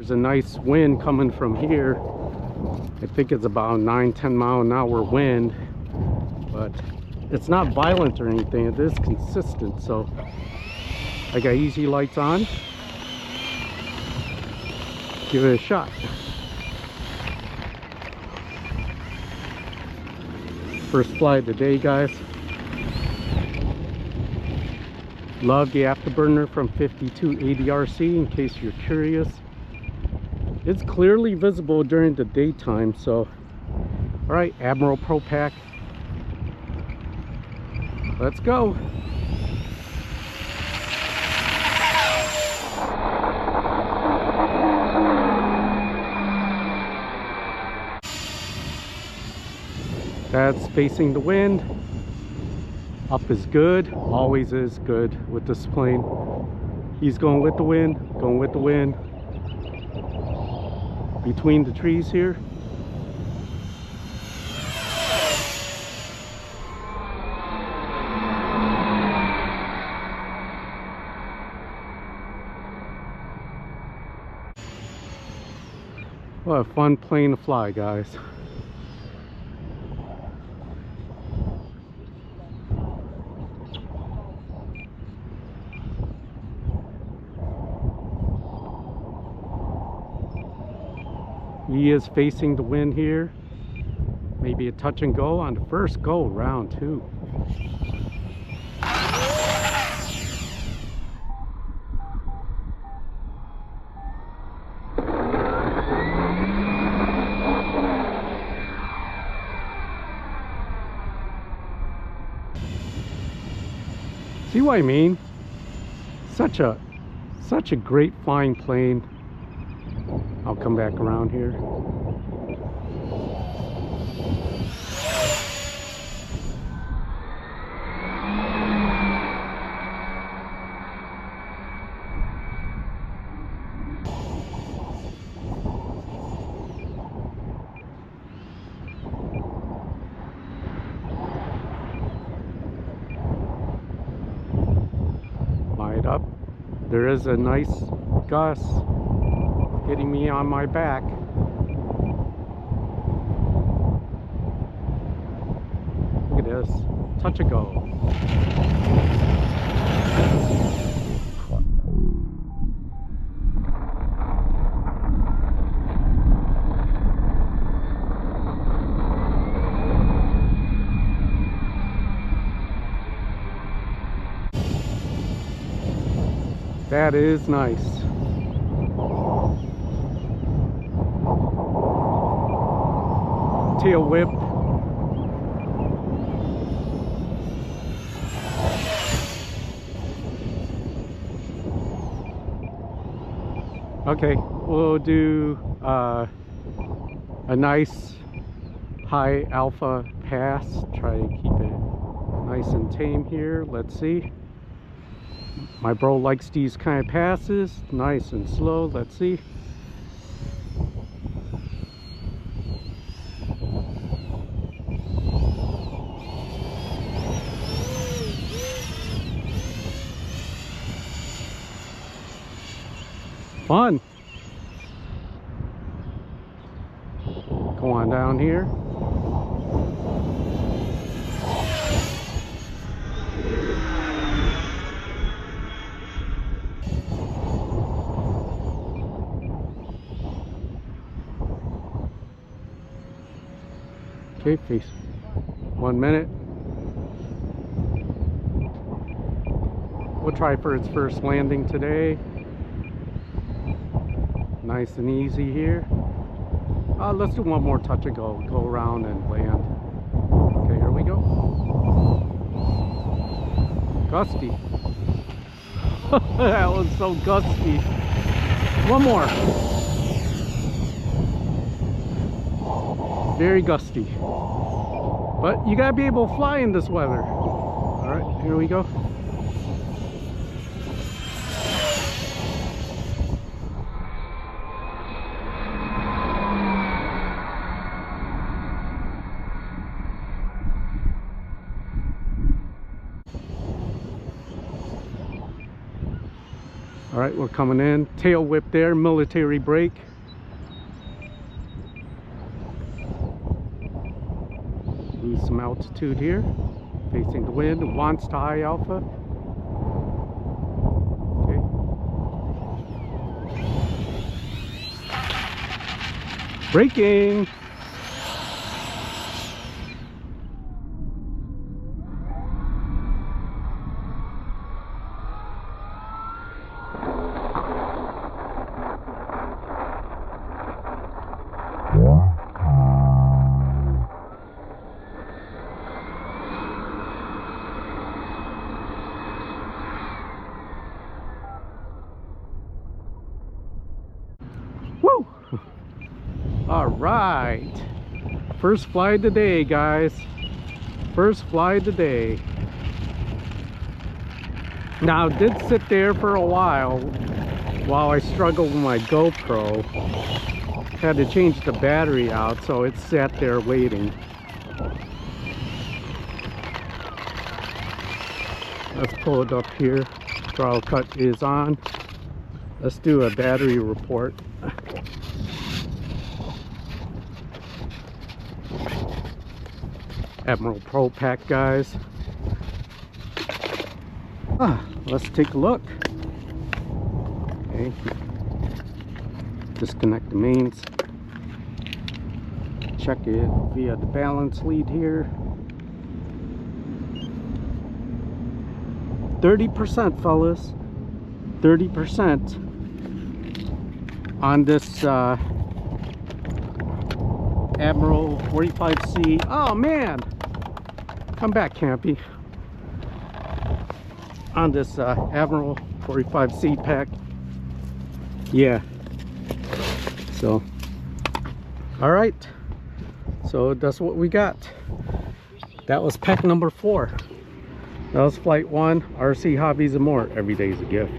There's a nice wind coming from here. I think it's about 9-10 mile an hour wind, but it's not violent or anything. It is consistent, so I got easy lights on. Give it a shot. First fly of the day, guys. Love the afterburner from 52 ADRC, in case you're curious. It's clearly visible during the daytime, so all right, Admiral Pro Pack, let's go. That's facing the wind. Up is good, always is good with this plane. He's going with the wind, going with the wind. Between the trees here. What a fun plane to fly, guys. He is facing the wind here. Maybe a touch and go on the first go round too. See what I mean? Such a great flying plane. I'll come back around here. Light up. There is a nice gust hitting me on my back. Look at this. Touch and go. That is nice. Tail whip. Okay, we'll do a nice high alpha pass. Try to keep it nice and tame here. Let's see. My bro likes these kind of passes, nice and slow. Let's see. Fun. Go on down here. Okay, face 1 minute. We'll try for its first landing today. Nice and easy here. Let's do one more touch and go. Go around and land. Okay, here we go. Gusty. That was so gusty. One more. Very gusty. But you gotta be able to fly in this weather. All right, here we go. All Alright, we're coming in. Tail whip there, military brake. Lose some altitude here. Facing the wind, wants to high alpha. Okay. Braking! Woo! All right, first fly of the day, guys. First fly of the day. Now, it did sit there for a while I struggled with my GoPro. Had to change the battery out, so it sat there waiting. Let's pull it up here. Throttle cut is on. Let's do a battery report. Admiral Pro Pack, guys. Let's take a look. Okay. Disconnect the mains. Check it via the balance lead here. 30%, fellas. 30% on this Admiral 45C. Oh man, come back, Campy. On this Admiral 45C pack. Yeah. So, all right. So that's what we got. That was pack number 4. That was flight 1. RC Hobbies and More. Every day is a gift.